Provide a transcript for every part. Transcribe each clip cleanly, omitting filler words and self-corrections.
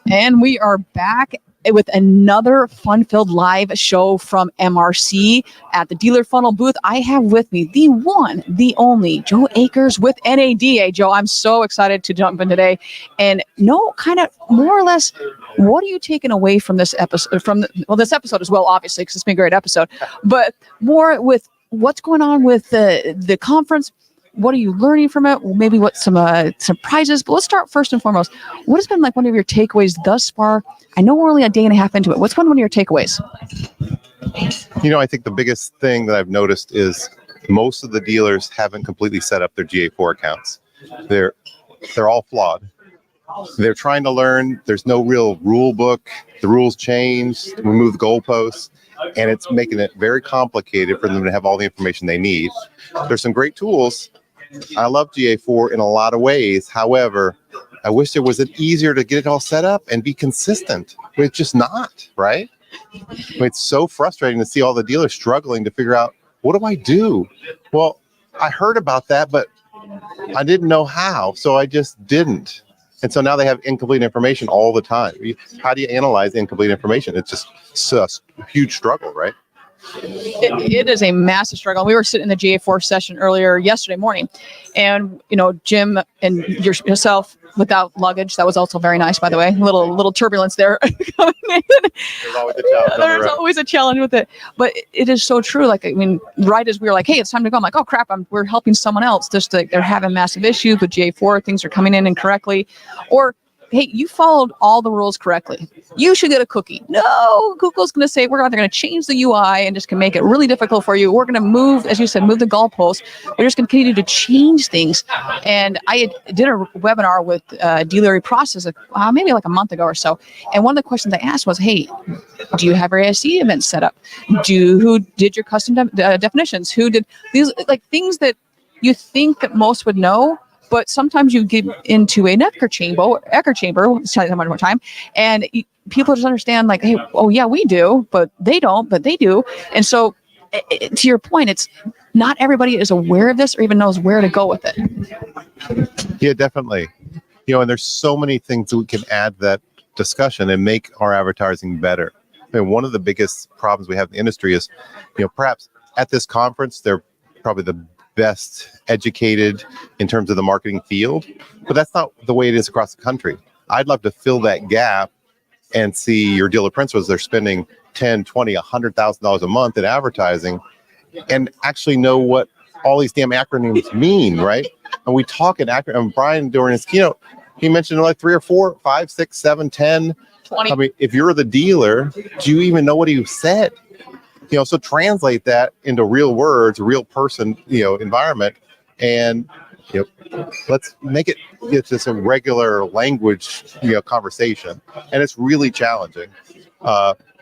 And we are back with another fun-filled live show from MRC at the Dealer Funnel booth. I have with me the one, the only Joe Akers with NADA. Joe, I'm so excited to jump in today and know kind of more or less what are you taking away from this episode, this episode as well, obviously, because it's been a great episode, but more with what's going on with the conference. What are you learning from it? Well, maybe what some surprises. But let's start first and foremost. What has been like one of your takeaways thus far? I know we're only a day and a half into it. What's been one of your takeaways? I think the biggest thing that I've noticed is most of the dealers haven't completely set up their GA4 accounts. They're all flawed. They're trying to learn. There's no real rule book. The rules change, remove the goalposts, and it's making it very complicated for them to have all the information they need. There's some great tools. I love GA4 in a lot of ways. However, I wish there was an easier to get it all set up and be consistent. It's just not, right? It's so frustrating to see all the dealers struggling to figure out, what do I do? Well, I heard about that, but I didn't know how, so I just didn't. And so now they have incomplete information all the time. How do you analyze incomplete information? It's just a huge struggle, right? It is a massive struggle. We were sitting in the GA4 session earlier yesterday morning, and Jim and yourself without luggage. That was also very nice, by the way. Little turbulence there. There's always a challenge with it, but it is so true. Right as we were like, hey, it's time to go. I'm like, oh crap, we're helping someone else. They're having massive issues with GA4. Things are coming in incorrectly, or hey, you followed all the rules correctly. You should get a cookie. No, Google's going to say we're either going to change the UI and just can make it really difficult for you. We're going to move, as you said, move the goalposts. We're just going to continue to change things. And I did a webinar with Dealer Process maybe like a month ago or so. And one of the questions I asked was, hey, do you have your ASE events set up? Who did your custom definitions? Who did these things that you think that most would know? But sometimes you get into an echo chamber, let's tell you that one more time, and people just understand hey, oh yeah, we do, but they don't, but they do. And so to your point, it's not everybody is aware of this or even knows where to go with it. Yeah, definitely. And there's so many things that we can add to that discussion and make our advertising better. One of the biggest problems we have in the industry is, perhaps at this conference, they're probably the best educated in terms of the marketing field, but that's not the way it is across the country. I'd love to fill that gap and see your dealer principals. They're spending $10, $20, $100,000 a month in advertising and actually know what all these damn acronyms mean, right? And we talk in acronyms. And Brian, during his keynote, he mentioned 3 or 4, 5, 6, 7, 10, 20. I mean, if you're the dealer, do you even know what he said? So translate that into real words, real person, environment, and let's make it just a regular language, conversation. And it's really challenging,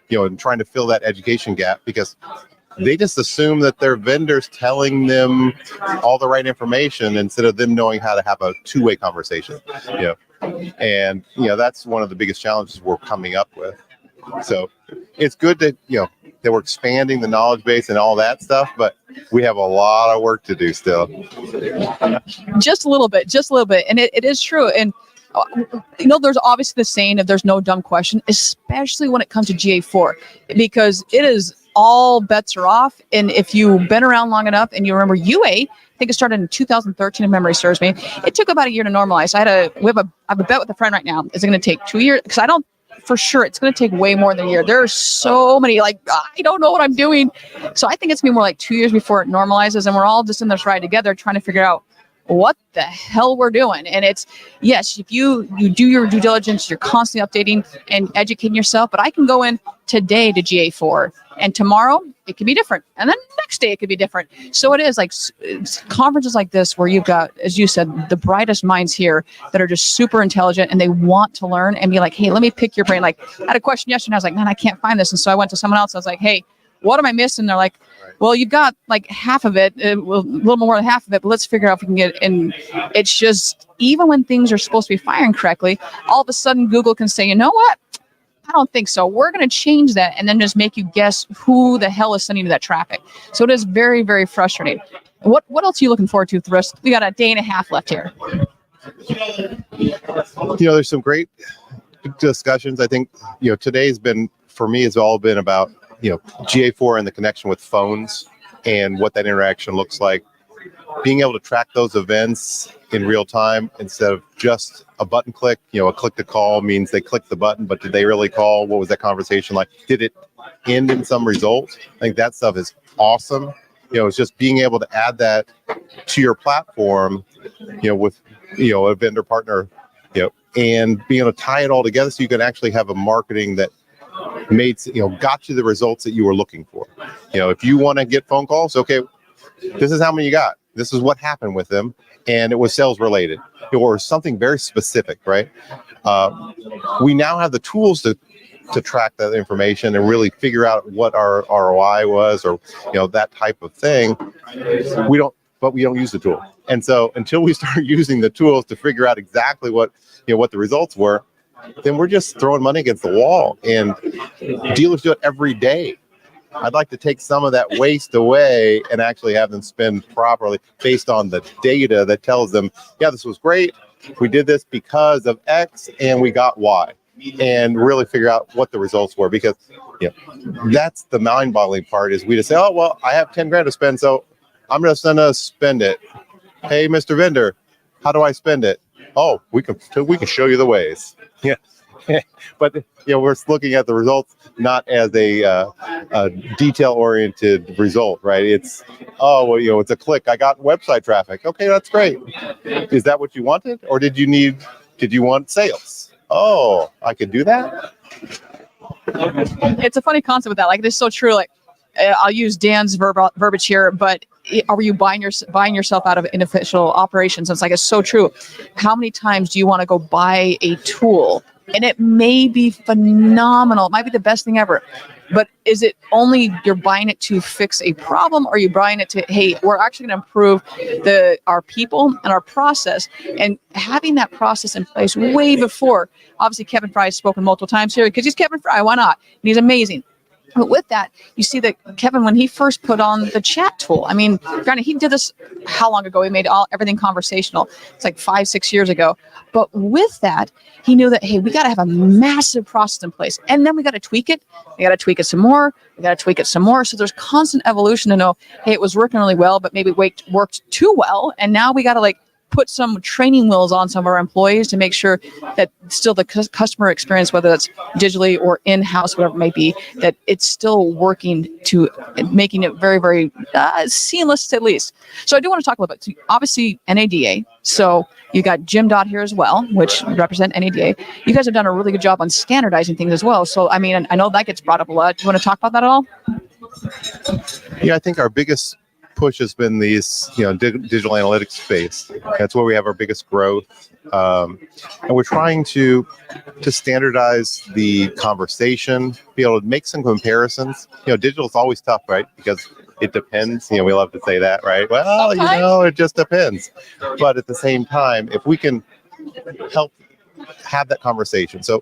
in trying to fill that education gap because they just assume that their vendor's telling them all the right information instead of them knowing how to have a two-way conversation. And that's one of the biggest challenges we're coming up with. So it's good that that we're expanding the knowledge base and all that stuff, but we have a lot of work to do still. Just a little bit. And it is true. And there's obviously the saying of there's no dumb question, especially when it comes to GA4, because it is all bets are off. And if you've been around long enough and you remember UA, I think it started in 2013 if memory serves me. It took about a year to normalize. I have a bet with a friend right now. Is it going to take 2 years? Because I don't for sure it's going to take way more than a year. There are so many, I don't know what I'm doing. So I think it's going to be more like 2 years before it normalizes. And we're all just in this ride together trying to figure out what the hell we're doing. And it's, yes, if you do your due diligence, you're constantly updating and educating yourself. But I can go in today to GA4 and tomorrow it could be different. And then next day it could be different. So it is it's conferences like this where you've got, as you said, the brightest minds here that are just super intelligent and they want to learn and be like, hey, let me pick your brain. I had a question yesterday and I was like, man, I can't find this. And so I went to someone else. I was like, hey, what am I missing? And they're like, well, you've got half of it, a little more than half of it, but let's figure out if we can get it. And it's just, even when things are supposed to be firing correctly, all of a sudden Google can say, you know what? I don't think so. We're going to change that and then just make you guess who the hell is sending you that traffic. So it is very, very frustrating. What else are you looking forward to for the rest? We got a day and a half left here. There's some great discussions. I think, today's been, for me, has all been about, GA4 and the connection with phones and what that interaction looks like. Being able to track those events in real time instead of just a button click. A click to call means they clicked the button, but did they really call? What was that conversation like? Did it end in some result? I think that stuff is awesome. It's just being able to add that to your platform, with, a vendor partner, and being able to tie it all together so you can actually have a marketing that got you the results that you were looking for. If you want to get phone calls, okay, this is how many you got. This is what happened with them, and it was sales related or something very specific, right? We now have the tools to track that information and really figure out what our ROI was, or that type of thing. We don't use the tool, and so until we start using the tools to figure out exactly what the results were, then we're just throwing money against the wall. And dealers do it every day. I'd like to take some of that waste away and actually have them spend properly based on the data that tells them, yeah, this was great. We did this because of X and we got Y, and really figure out what the results were, because that's the mind-boggling part. Is we just say, oh, well, I have 10 grand to spend, so I'm just gonna spend it. Hey, Mr. Vendor, how do I spend it? Oh, we can show you the ways. Yeah. But we're looking at the results not as a detail-oriented result, right? It's it's a click. I got website traffic. Okay, that's great. Is that what you wanted, or did you want sales? Oh, I could do that. It's a funny concept with that. Like, it's so true. Like, I'll use Dan's verbiage here, but are you buying yourself out of inefficient operations? And it's so true. How many times do you want to go buy a tool? And it may be phenomenal. It might be the best thing ever. But is it only you're buying it to fix a problem, or are you buying it to, hey, we're actually going to improve our people and our process, and having that process in place way before? Obviously, Kevin Fry has spoken multiple times here because he's Kevin Fry. Why not? And he's amazing. But with that, you see that Kevin, when he first put on the chat tool, I mean, granted, he did this how long ago? He made everything conversational. It's like 5-6 years ago. But with that, he knew that, hey, we got to have a massive process in place. And then we got to tweak it. We got to tweak it some more. We got to tweak it some more. So there's constant evolution to know, hey, it was working really well, but maybe it worked too well. And now we got to put some training wheels on some of our employees to make sure that still the customer experience, whether that's digitally or in-house, whatever it may be, that it's still working to making it very, very seamless at least. So I do want to talk a little bit. Obviously, NADA. So you got Jim Dodd here as well, which represent NADA. You guys have done a really good job on standardizing things as well. So, I mean, I know that gets brought up a lot. Do you want to talk about that at all? Yeah, I think our biggest push has been these, digital analytics space. That's where we have our biggest growth, and we're trying to standardize the conversation, be able to make some comparisons. Digital is always tough, right? Because it depends. We love to say that, right? Well, Sometimes. it just depends. But at the same time, if we can help have that conversation. So,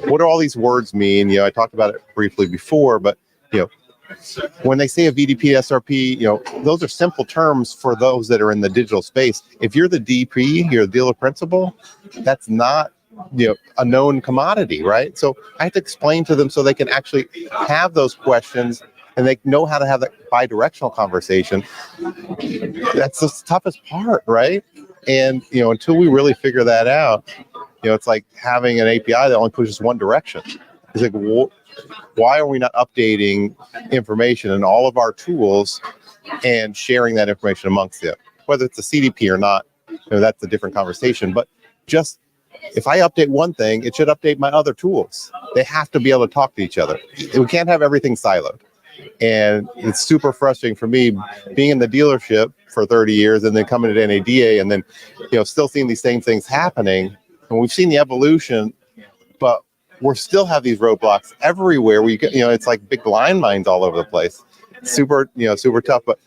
what do all these words mean? I talked about it briefly before, but when they say a VDP, SRP, those are simple terms for those that are in the digital space. If you're the DP, you're the dealer principal, that's not, a known commodity, right? So I have to explain to them so they can actually have those questions and they know how to have that bi-directional conversation. That's the toughest part, right? And, until we really figure that out, it's like having an API that only pushes one direction. It's like, why are we not updating information in all of our tools and sharing that information amongst them? Whether it's a CDP or not, that's a different conversation. But just if I update one thing, it should update my other tools. They have to be able to talk to each other. We can't have everything siloed. And it's super frustrating for me being in the dealership for 30 years and then coming to NADA and then, still seeing these same things happening. And we've seen the evolution, but we still have these roadblocks everywhere. It's like big landmines all over the place. Super tough. But,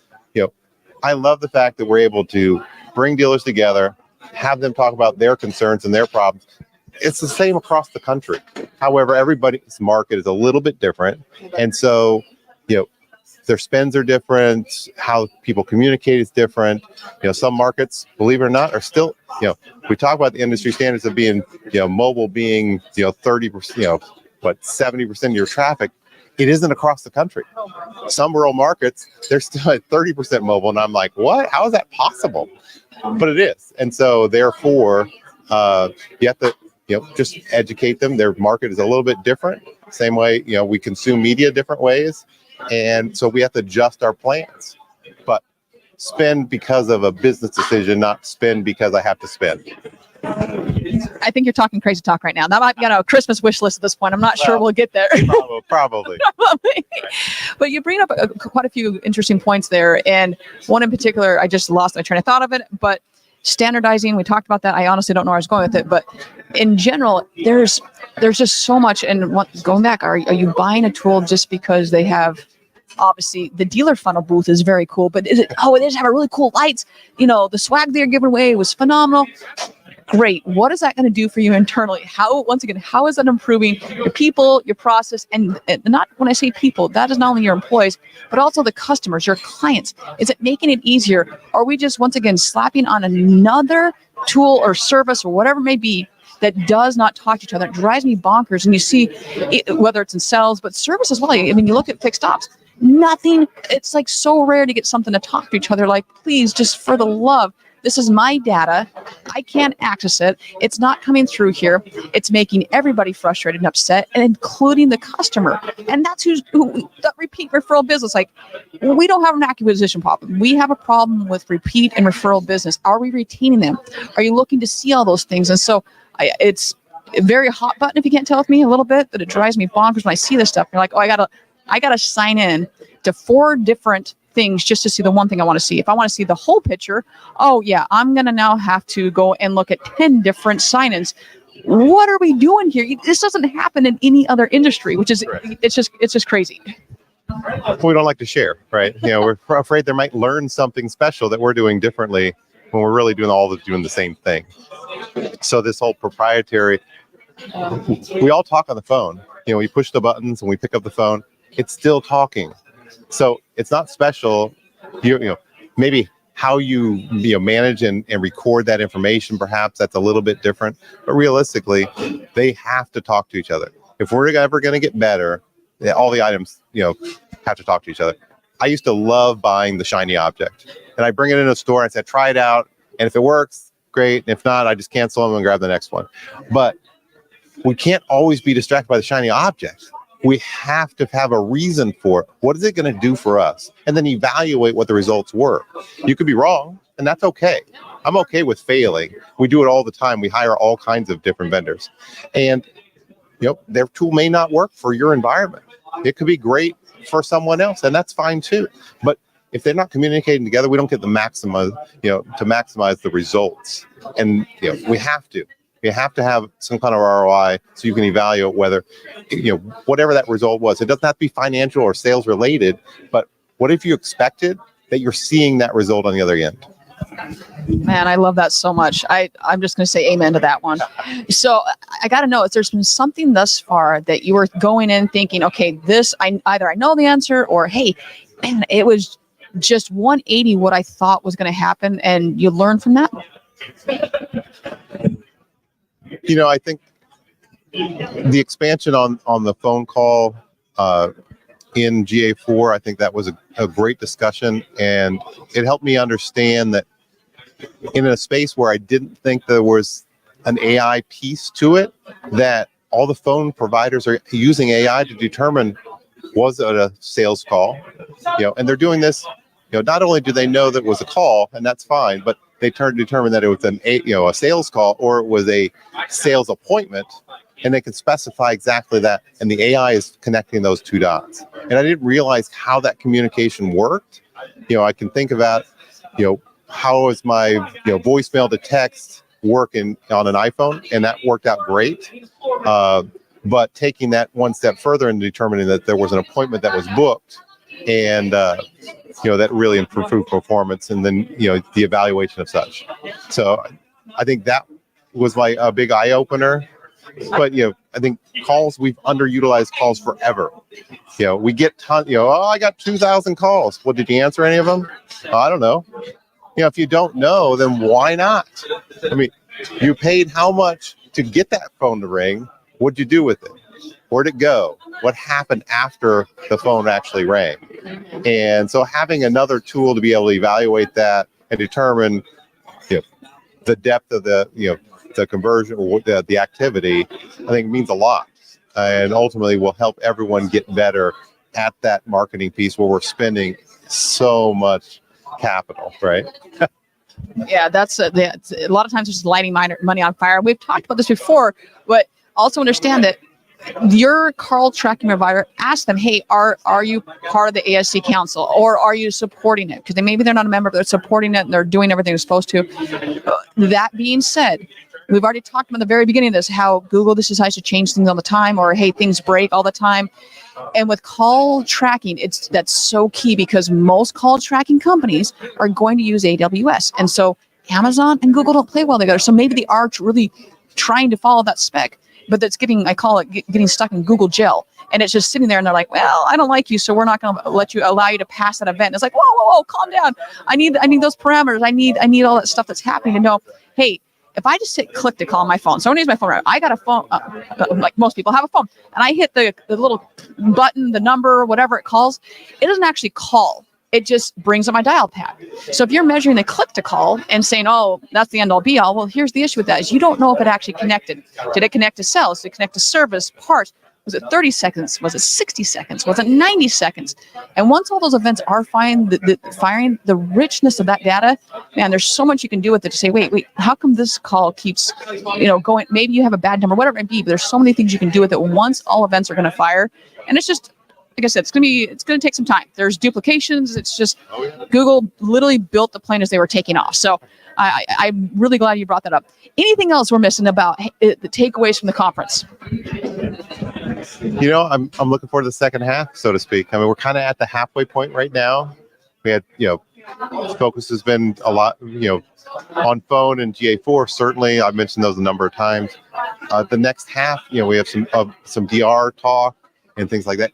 I love the fact that we're able to bring dealers together, have them talk about their concerns and their problems. It's the same across the country. However, everybody's market is a little bit different. And so, their spends are different. How people communicate is different. Some markets, believe it or not, are still, we talk about the industry standards of being, mobile being, 30%, 70% of your traffic. It isn't across the country. Some rural markets, they're still at 30% mobile. And I'm like, what? How is that possible? But it is. And so therefore, you have to, just educate them. Their market is a little bit different. Same way, we consume media different ways. And so we have to adjust our plans. But spend because of a business decision, not spend because I have to spend. I think you're talking crazy talk right now. That might be on a Christmas wish list at this point. I'm not sure we'll get there. Probably. Probably. But you bring up quite a few interesting points there. And one in particular, I just lost my train of thought of it. But standardizing, we talked about that. I honestly don't know where I was going with it. But in general, there's just so much. And going back, are you buying a tool just because they have, obviously the dealer funnel booth is very cool, but it does have a really cool lights. The swag they're giving away was phenomenal. Great. What is that going to do for you internally? How is that improving your people, your process, and not when I say people, that is not only your employees, but also the customers, your clients. Is it making it easier? Are we just once again slapping on another tool or service or whatever it may be that does not talk to each other? It drives me bonkers. And you see, whether it's in sales, but service as well. I mean, you look at fixed ops. Nothing. It's like so rare to get something to talk to each other. Like, please, just for the love. This is my data. I can't access it. It's not coming through here. It's making everybody frustrated and upset, and including the customer. And that's who that repeat referral business. Like, we don't have an acquisition problem. We have a problem with repeat and referral business. Are we retaining them? Are you looking to see all those things? And so it's a very hot button, if you can't tell with me a little bit, that it drives me bonkers when I see this stuff. You're like, oh, I gotta sign in to 4 different things just to see the one thing I want to see. If I want to see the whole picture, oh yeah, I'm going to now have to go and look at 10 different sign-ins. What are we doing here? This doesn't happen in any other industry, which is, it's just crazy. We don't like to share, right? We're afraid they might learn something special that we're doing differently when we're really doing the same thing. So this whole proprietary, we all talk on the phone. We push the buttons and we pick up the phone. It's still talking. So it's not special. Maybe how you manage and record that information, perhaps that's a little bit different. But realistically, they have to talk to each other. If we're ever going to get better, all the items have to talk to each other. I used to love buying the shiny object, and I bring it in a store and I said, try it out, and if it works, great. And if not, I just cancel them and grab the next one. But we can't always be distracted by the shiny object. We have to have a reason for it. What is it going to do for us? And then evaluate what the results were. You could be wrong, and that's okay. I'm okay with failing. We do it all the time. We hire all kinds of different vendors. And their tool may not work for your environment. It could be great for someone else, and that's fine too. But if they're not communicating together, we don't get to maximize the results. And we have to. You have to have some kind of ROI so you can evaluate whether, whatever that result was. It doesn't have to be financial or sales related, but what if you expected that you're seeing that result on the other end? Man, I love that so much. I'm just going to say amen to that one. So I got to know if there's been something thus far that you were going in thinking, okay, this, either I know the answer, or, hey, man, it was just 180 what I thought was going to happen, and you learn from that? I think the expansion on the phone call in GA4, I think that was a great discussion, and it helped me understand that in a space where I didn't think there was an AI piece to it, that all the phone providers are using AI to determine, was it a sales call? And they're doing this, not only do they know that it was a call, and that's fine, but they determine that it was a sales call or it was a sales appointment, and they can specify exactly that. And the AI is connecting those 2 dots. And I didn't realize how that communication worked. I can think about, how is my voicemail to text working on an iPhone, and that worked out great. But taking that one step further and determining that there was an appointment that was booked, and that really improved performance, and then the evaluation of such. So I think that was a big eye opener, But I think we've underutilized calls forever. We get I got 2,000 calls. Well, did you answer any of them? I don't know. If you don't know, then why not? I mean, you paid how much to get that phone to ring? What'd you do with it? Where'd it go? What happened after the phone actually rang? And so having another tool to be able to evaluate that and determine the depth of the conversion or the activity, I think means a lot. And ultimately will help everyone get better at that marketing piece where we're spending so much capital, right? Yeah, that's a lot of times it's just lighting money on fire. We've talked about this before, but also understand that your call tracking provider, ask them, hey, are you part of the ASC council, or are you supporting it? Because maybe they're not a member, but they're supporting it and they're doing everything they're supposed to. That being said, we've already talked about the very beginning of this, how Google decides to change things all the time, or hey, things break all the time. And with call tracking, that's so key, because most call tracking companies are going to use AWS. And so Amazon and Google don't play well together. So maybe they are really trying to follow that spec, but that's I call it getting stuck in Google jail. And it's just sitting there and they're like, well, I don't like you, so we're not going to allow you to pass that event. And it's like, whoa, calm down. I need those parameters. I need all that stuff that's happening to know, hey, if I just hit click to call on my phone, someone needs my phone, right? I got a phone, like most people have a phone, and I hit the little button, the number, whatever it calls, it doesn't actually call. It just brings up my dial pad. So if you're measuring the click to call and saying, oh, that's the end all be all, well, here's the issue with that is you don't know if it actually connected. Did it connect to sales? Did it connect to service, parts? Was it 30 seconds? Was it 60 seconds? Was it 90 seconds? And once all those events are firing, the richness of that data, man, there's so much you can do with it to say, wait, how come this call keeps, going? Maybe you have a bad number, whatever it may be, but there's so many things you can do with it once all events are going to fire. And it's just, like I said, it's going to take some time. There's duplications. It's just Google literally built the plane as they were taking off. So I'm really glad you brought that up. Anything else we're missing about the takeaways from the conference? I'm looking forward to the second half, so to speak. I mean, we're kind of at the halfway point right now. We had, focus has been a lot, on phone and GA4. Certainly, I've mentioned those a number of times. The next half, we have some DR talk and things like that.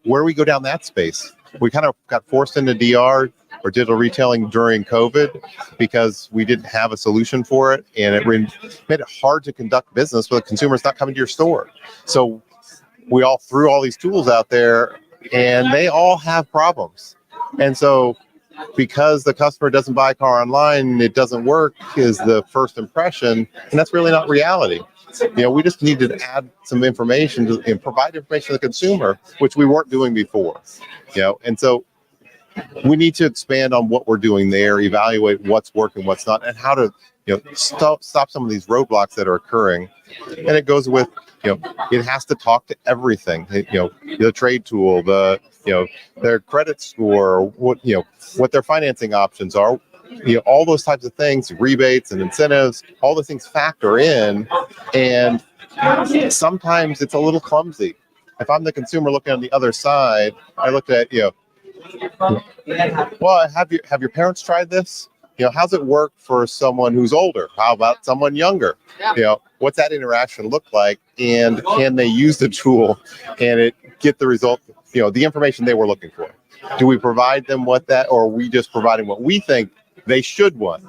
Where we go down that space, we kind of got forced into DR or digital retailing during COVID because we didn't have a solution for it, and it made it hard to conduct business with consumers not coming to your store. So we all threw all these tools out there, and they all have problems. And so because the customer doesn't buy a car online, it doesn't work is the first impression, and that's really not reality. We just need to add some information and provide information to the consumer, which we weren't doing before. And so we need to expand on what we're doing there, evaluate what's working, what's not, and how to stop some of these roadblocks that are occurring. And it goes with it has to talk to everything. The trade tool, their credit score, what their financing options are. All those types of things, rebates and incentives, all those things factor in, and sometimes it's a little clumsy. If I'm the consumer looking on the other side, I look at well, have your parents tried this? How's it work for someone who's older? How about someone younger? What's that interaction look like? And can they use the tool and get the result, the information they were looking for? Do we provide them what that, or are we just providing what we think they should want?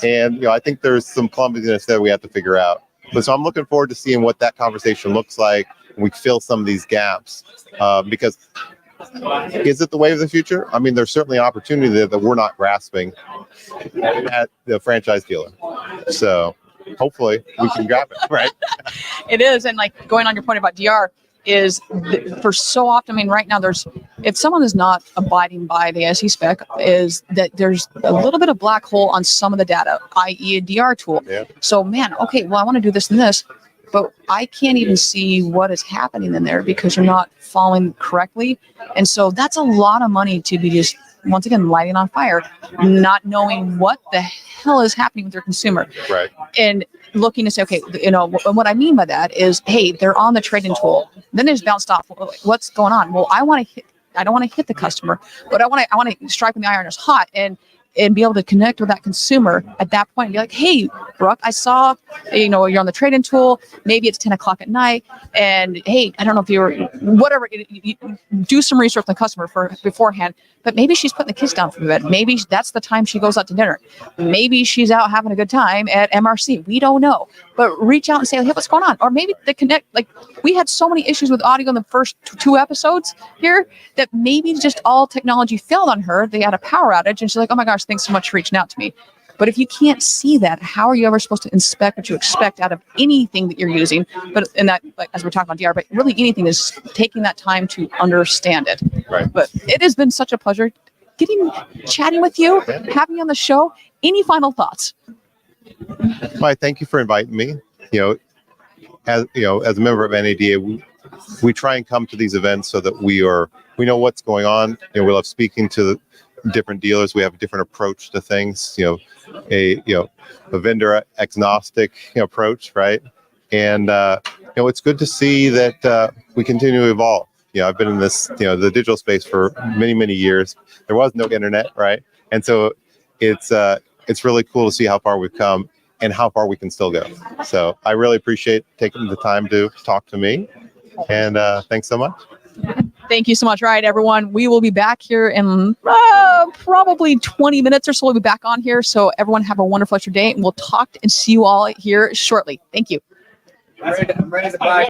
And, I think there's some clumsiness that we have to figure out. But so I'm looking forward to seeing what that conversation looks like when we fill some of these gaps, because is it the way of the future? I mean, there's certainly an opportunity there that we're not grasping at the franchise dealer. So hopefully we can grab it, right? It is. And like going on your point about DR is for so often, I mean, right now if someone is not abiding by the SE spec, is that there's a little bit of black hole on some of the data, i.e. a DR tool. Yeah. So man, okay, well, I want to do this and this, but I can't even see what is happening in there because you're not following correctly. And so that's a lot of money to be just, once again, lighting on fire, not knowing what the hell is happening with your consumer. Right. And looking to say, okay, what I mean by that is, hey, they're on the trade-in tool. Then they just bounced off. What's going on? Well, I don't want to hit the customer, but I want to strike when the iron is hot and be able to connect with that consumer at that point and be like, hey, Brooke, I saw, you're on the trade-in tool. Maybe it's 10 o'clock at night. And hey, I don't know if you're, whatever, you do some research on the customer beforehand. But maybe she's putting the kids down for bed. Maybe that's the time she goes out to dinner. Maybe she's out having a good time at MRC. We don't know. But reach out and say, hey, what's going on? Or maybe they connect. Like, we had so many issues with audio in the first two episodes here that maybe just all technology failed on her. They had a power outage and she's like, oh my gosh, thanks so much for reaching out to me. But if you can't see that, how are you ever supposed to inspect what you expect out of anything that you're using? But in that, like, as we're talking about DR, but really anything is taking that time to understand it. Right. But it has been such a pleasure chatting with you, having you on the show. Any final thoughts? Well, thank you for inviting me. As a member of NADA, we try and come to these events so that we know what's going on. We love speaking to the different dealers. We have a different approach to things. A vendor agnostic approach, right? And it's good to see that we continue to evolve. I've been in this the digital space for many years. There was no internet, right? And so it's really cool to see how far we've come and how far we can still go. So I really appreciate taking the time to talk to me. And thanks so much. Thank you so much. Right, everyone. We will be back here in probably 20 minutes or so. We'll be back on here. So everyone have a wonderful day, and we'll talk and see you all here shortly. Thank you. I'm ready to buy.